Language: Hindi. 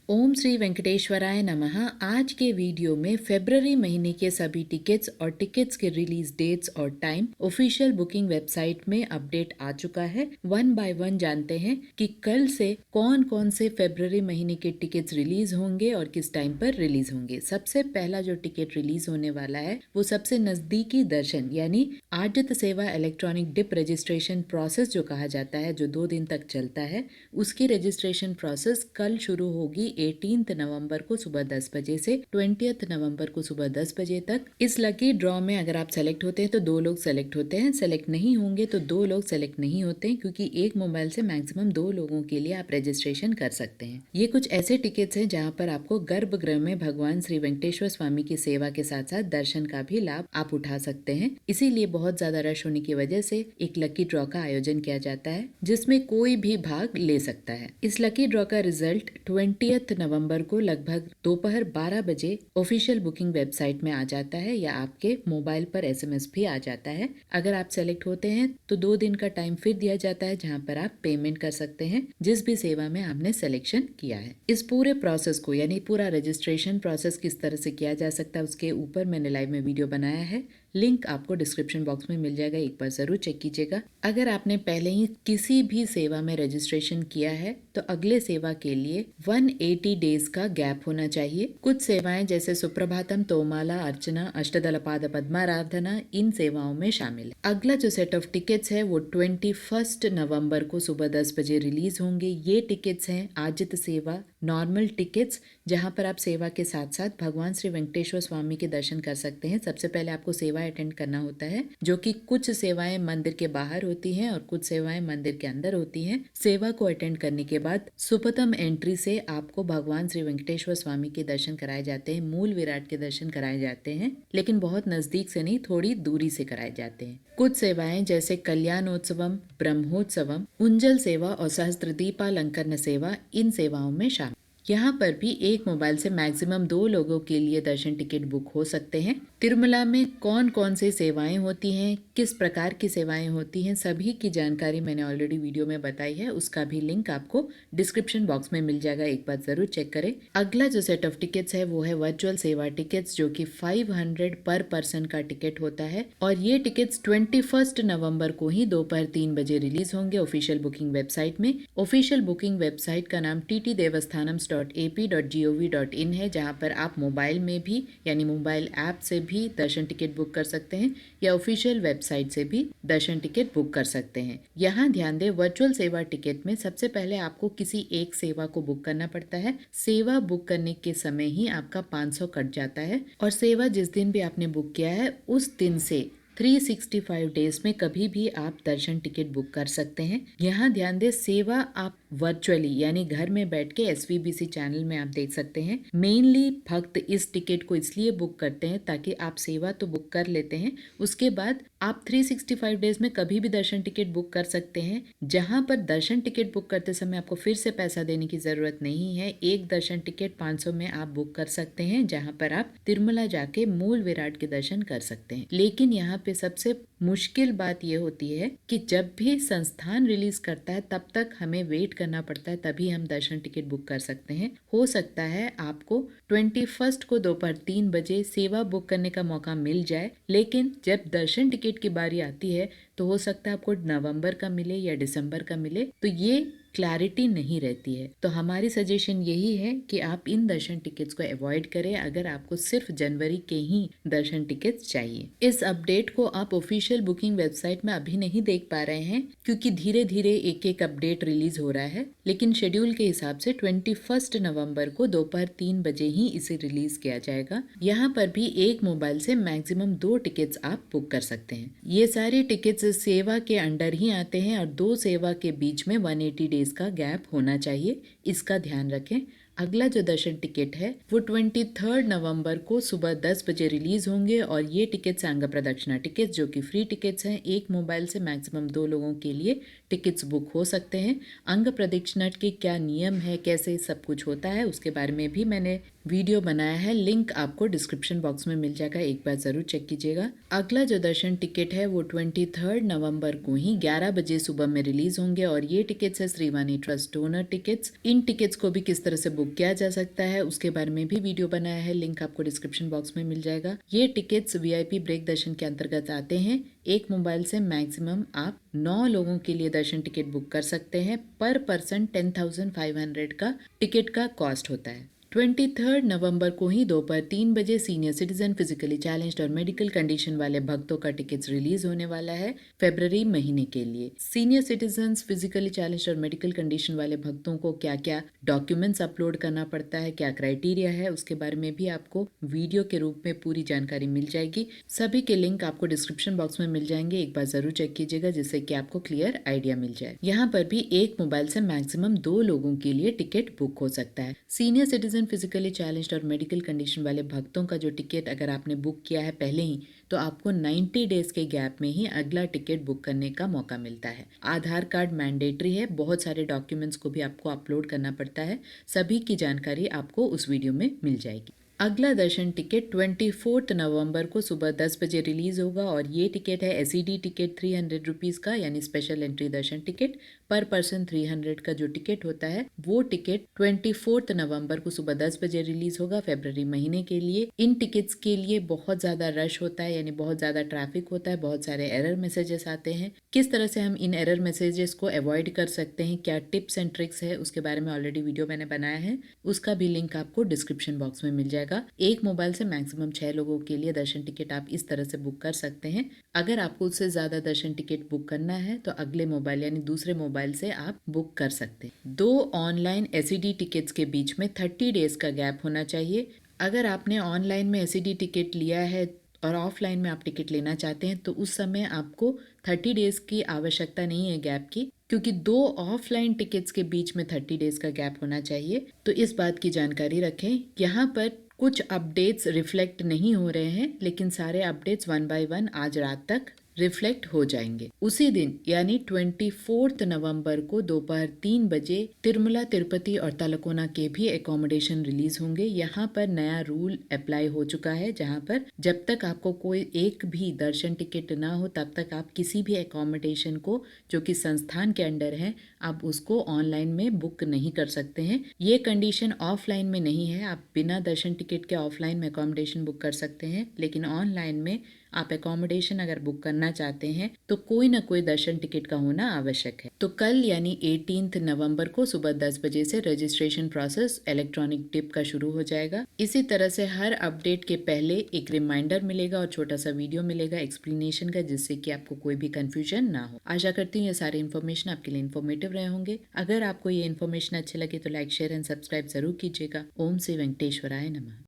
ओम श्री वेंकटेश्वराय नमः। आज के वीडियो में फरवरी महीने के सभी टिकट्स और टिकट्स के रिलीज डेट्स और टाइम ऑफिशियल बुकिंग वेबसाइट में अपडेट आ चुका है। वन बाय वन जानते हैं कि कल से कौन कौन से फरवरी महीने के टिकट्स रिलीज होंगे और किस टाइम पर रिलीज होंगे। सबसे पहला जो टिकट रिलीज होने वाला है वो सबसे नजदीकी दर्शन यानी आर्जित सेवा इलेक्ट्रॉनिक डिप रजिस्ट्रेशन प्रोसेस जो कहा जाता है, जो 2 दिन तक चलता है, उसकी रजिस्ट्रेशन प्रोसेस कल शुरू होगी 18 नवंबर को सुबह 10 बजे से 20 नवंबर को सुबह 10 बजे तक। इस लकी ड्रॉ में अगर आप सेलेक्ट होते हैं तो 2 लोग सेलेक्ट होते हैं, सेलेक्ट नहीं होंगे तो 2 लोग सेलेक्ट नहीं होते हैं, क्योंकि एक मोबाइल से मैक्सिमम 2 लोगों के लिए आप रजिस्ट्रेशन कर सकते हैं। ये कुछ ऐसे टिकट्स हैं जहाँ पर आपको गर्भगृह में भगवान श्री वेंकटेश्वर स्वामी की सेवा के साथ साथ दर्शन का भी लाभ आप उठा सकते हैं। इसीलिए बहुत ज्यादा रश होने की वजह से एक लकी ड्रॉ का आयोजन किया जाता है, जिसमें कोई भी भाग ले सकता है। इस लकी ड्रॉ का रिजल्ट 20 नवंबर को लगभग दोपहर 12 बजे ऑफिशियल बुकिंग वेबसाइट में आ जाता है या आपके मोबाइल पर SMS भी आ जाता है। अगर आप सेलेक्ट होते हैं तो 2 दिन का टाइम फिर दिया जाता है, जहां पर आप पेमेंट कर सकते हैं जिस भी सेवा में आपने सिलेक्शन किया है। इस पूरे प्रोसेस को यानी पूरा रजिस्ट्रेशन प्रोसेस किस तरह से किया जा सकता है उसके ऊपर मैंने लाइव में वीडियो बनाया है, लिंक आपको डिस्क्रिप्शन बॉक्स में मिल जाएगा, एक बार जरूर चेक कीजिएगा। अगर आपने पहले ही किसी भी सेवा में रजिस्ट्रेशन किया है तो अगले सेवा के लिए 180 डेज का गैप होना चाहिए। कुछ सेवाएं जैसे सुप्रभातम, तोमाला, अर्चना, अष्टदल पाद पद्माराधना इन सेवाओं में शामिल है। अगला जो सेट ऑफ टिकट्स है वो 21 नवंबर को सुबह 10 बजे रिलीज होंगे। ये टिकट्स हैं आजित सेवा नॉर्मल टिकट्स, जहां पर आप सेवा के साथ साथ भगवान श्री वेंकटेश्वर स्वामी के दर्शन कर सकते हैं। सबसे पहले आपको सेवा अटेंड करना होता है, जो कि कुछ सेवाएं मंदिर के बाहर होती हैं और कुछ सेवाएं मंदिर के अंदर होती हैं। सेवा को अटेंड करने के बाद सुपथम एंट्री से आपको भगवान श्री वेंकटेश्वर स्वामी के दर्शन कराए जाते हैं, मूल विराट के दर्शन कराए जाते हैं, लेकिन बहुत नजदीक से नहीं, थोड़ी दूरी से कराए जाते हैं। कुछ सेवाएं जैसे कल्याणोत्सवम, ब्रह्मोत्सवम, उंजल सेवा और सहस्त्र दीपालंकरण सेवा इन सेवाओं में शामिल। यहाँ पर भी एक मोबाइल से मैक्सिमम 2 लोगों के लिए दर्शन टिकट बुक हो सकते हैं। तिरुमला में कौन कौन सी सेवाएं होती हैं, किस प्रकार की सेवाएं होती हैं, सभी की जानकारी मैंने ऑलरेडी वीडियो में बताई है, उसका भी लिंक आपको डिस्क्रिप्शन बॉक्स में मिल जाएगा, एक बार जरूर चेक करें। अगला जो सेट ऑफ टिकट्स है वो है वर्चुअल सेवा टिकट्स, जो कि 500 पर पर्सन का टिकट होता है और ये टिकट्स 21 नवंबर को ही दोपहर 3 बजे रिलीज होंगे ऑफिशियल बुकिंग वेबसाइट में। ऑफिशियल बुकिंग वेबसाइट का नाम ttdevastanam.ap.gov.in है, जहां पर आप मोबाइल में भी यानी मोबाइल ऐप से भी दर्शन टिकट बुक कर सकते हैं या ऑफिशियल वेबसाइट से भी दर्शन टिकट बुक कर सकते हैं। यहाँ ध्यान दें, वर्चुअल सेवा टिकट में सबसे पहले आपको किसी एक सेवा को बुक करना पड़ता है। सेवा बुक करने के समय ही आपका 500 कट जाता है और सेवा जिस दिन भी आपने बुक किया है उस दिन से 365 डेज में कभी भी आप दर्शन टिकट बुक कर सकते हैं। यहाँ ध्यान दें, सेवा आप वर्चुअली यानी घर में बैठ के SVBC चैनल में आप देख सकते हैं। मेनली भक्त इस टिकट को इसलिए बुक करते हैं ताकि आप सेवा तो बुक कर लेते हैं, उसके बाद आप 365 डेज में कभी भी दर्शन टिकट बुक कर सकते हैं। जहां पर दर्शन टिकट बुक करते समय आपको फिर से पैसा देने की जरूरत नहीं है। एक दर्शन टिकट 500 में आप बुक कर सकते हैं, जहां पर आप तिरुमला जाके मूल विराट के दर्शन कर सकते हैं। लेकिन यहाँ पे सबसे मुश्किल बात यह होती है कि जब भी संस्थान रिलीज करता है तब तक हमें वेट करना पड़ता है, तभी हम दर्शन टिकट बुक कर सकते हैं। हो सकता है आपको 21 को दोपहर 3 बजे सेवा बुक करने का मौका मिल जाए, लेकिन जब दर्शन टिकट की बारी आती है तो हो सकता है आपको नवंबर का मिले या दिसंबर का मिले, तो ये क्लैरिटी नहीं रहती है। तो हमारी सजेशन यही है कि आप इन दर्शन टिकट्स को अवॉइड करें अगर आपको सिर्फ जनवरी के ही दर्शन टिकट्स चाहिए। इस अपडेट को आप ऑफिशियल बुकिंग वेबसाइट में अभी नहीं देख पा रहे हैं, क्योंकि धीरे धीरे एक एक अपडेट रिलीज हो रहा है, लेकिन शेड्यूल के हिसाब से 21 नवंबर को दोपहर 3 बजे ही इसे रिलीज किया जाएगा। यहाँ पर भी एक मोबाइल से मैक्सिमम 2 टिकट्स आप बुक कर सकते हैं। ये सारे टिकट्स सेवा के अंडर ही आते हैं और 2 सेवा के बीच में 180 डेज का गैप होना चाहिए, इसका ध्यान रखें। अगला जो दर्शन टिकट है वो 23 नवंबर को सुबह 10 बजे रिलीज होंगे और ये टिकट्स अंग प्रदक्षिणा टिकट्स, जो कि फ्री टिकट्स हैं। एक मोबाइल से मैक्सिमम 2 लोगों के लिए टिकट्स बुक हो सकते हैं। अंग प्रदक्षिणा के क्या नियम है, कैसे सब कुछ होता है, उसके बारे में भी मैंने वीडियो बनाया है, लिंक आपको डिस्क्रिप्शन बॉक्स में मिल जाएगा, एक बार जरूर चेक कीजिएगा। अगला जो दर्शन टिकट है वो 23 नवंबर को ही 11 बजे सुबह में रिलीज होंगे और ये टिकट्स है श्रीवाणी ट्रस्ट डोनर टिकट्स। इन टिकट्स को भी किस तरह से बुक बुक किया जा सकता है उसके बारे में भी वीडियो बनाया है, लिंक आपको डिस्क्रिप्शन बॉक्स में मिल जाएगा। ये टिकट्स VIP ब्रेक दर्शन के अंतर्गत आते हैं। एक मोबाइल से मैक्सिमम आप 9 लोगों के लिए दर्शन टिकट बुक कर सकते हैं। पर पर्सन 10,500 का टिकट का कॉस्ट होता है। 23 नवंबर को ही दोपहर 3 बजे सीनियर सिटीजन, फिजिकली चैलेंज्ड और मेडिकल कंडीशन वाले भक्तों का टिकट्स रिलीज होने वाला है फरवरी महीने के लिए। सीनियर सिटीजन, फिजिकली चैलेंज्ड और मेडिकल कंडीशन वाले भक्तों को क्या क्या डॉक्यूमेंट्स अपलोड करना पड़ता है, क्या क्राइटेरिया है, उसके बारे में भी आपको वीडियो के रूप में पूरी जानकारी मिल जाएगी। सभी के लिंक आपको डिस्क्रिप्शन बॉक्स में मिल जाएंगे, एक बार जरूर चेक कीजिएगा जिससे कि आपको क्लियर आइडिया मिल जाए। यहाँ पर भी एक मोबाइल से मैक्सिमम 2 लोगों के लिए टिकट बुक हो सकता है। सीनियर सिटीजन, फिजिकली चैलेंज्ड और मेडिकल कंडीशन वाले भक्तों का जो टिकट अगर आपने बुक किया है पहले ही, तो आपको 90 डेज के गैप में ही अगला टिकट बुक करने का मौका मिलता है। आधार कार्ड मैंडेटरी है, बहुत सारे डॉक्यूमेंट्स को भी आपको अपलोड करना पड़ता है। सभी की जानकारी आपको उस वीडियो में मिल जाएगी। अगला दर्शन टिकट 24 नवंबर को सुबह 10 बजे रिलीज होगा और ये टिकट है SED टिकट 300 रुपीज का, यानी स्पेशल एंट्री दर्शन टिकट। पर पर्सन 300 का जो टिकट होता है वो टिकट 24 नवंबर को सुबह 10 बजे रिलीज होगा फरवरी महीने के लिए। इन टिकट्स के लिए बहुत ज्यादा रश होता है, यानी बहुत ज्यादा ट्रैफिक होता है, बहुत सारे एरर मैसेजेस आते हैं। किस तरह से हम इन एरर मैसेजेस को अवॉइड कर सकते हैं, क्या टिप्स एंड ट्रिक्स है, उसके बारे में ऑलरेडी वीडियो मैंने बनाया है, उसका भी लिंक आपको डिस्क्रिप्शन बॉक्स में मिल जाएगा। एक मोबाइल से मैक्सिमम 6 लोगों के लिए दर्शन टिकट आप इस तरह से बुक कर सकते हैं। अगर आपको उससे ज्यादा दर्शन टिकट बुक करना है तो अगले मोबाइल यानी दूसरे मोबाइल से आप बुक कर सकते हैं। 2 ऑनलाइन SED टिकट्स के बीच में 30 डेज का गैप होना चाहिए। अगर आपने ऑनलाइन में SED टिकट लिया है और ऑफलाइन में आप टिकट लेना चाहते हैं तो उस समय आपको 30 डेज की आवश्यकता नहीं है गैप की, क्योंकि 2 ऑफलाइन टिकट्स के बीच में 30 डेज का गैप होना चाहिए। तो इस बात की जानकारी रखें। यहाँ पर कुछ अपडेट्स रिफ्लेक्ट नहीं हो रहे हैं, लेकिन सारे अपडेट्स 1 बाय 1 आज रात तक रिफ्लेक्ट हो जाएंगे। उसी दिन यानी 24 नवंबर को दोपहर 3 बजे तिरुमला, तिरुपति और तलकोना के भी एकोमोडेशन रिलीज होंगे। यहाँ पर नया रूल अप्लाई हो चुका है, जहाँ पर जब तक आपको कोई एक भी दर्शन टिकट ना हो तब तक आप किसी भी एकोमोडेशन को जो कि संस्थान के अंडर है आप उसको ऑनलाइन में बुक नहीं कर सकते हैं। ये कंडीशन ऑफलाइन में नहीं है, आप बिना दर्शन टिकट के ऑफलाइन में एकोमोडेशन बुक कर सकते हैं, लेकिन ऑनलाइन में आप एकोमोडेशन अगर बुक करना चाहते हैं तो कोई ना कोई दर्शन टिकट का होना आवश्यक है। तो कल यानी 18 नवंबर को सुबह 10 बजे से रजिस्ट्रेशन प्रोसेस इलेक्ट्रॉनिक टिप का शुरू हो जाएगा। इसी तरह से हर अपडेट के पहले एक रिमाइंडर मिलेगा और छोटा सा वीडियो मिलेगा एक्सप्लेनेशन का, जिससे कि आपको कोई भी कंफ्यूजन ना हो। आशा करती हूँ ये सारे इन्फॉर्मेशन आपके लिए इन्फॉर्मेटिव रहे होंगे। अगर आपको ये इन्फॉर्मेशन अच्छे लगे तो लाइक, शेयर एंड सब्सक्राइब जरूर कीजिएगा। ओम श्री वेंकटेश्वराय नमः।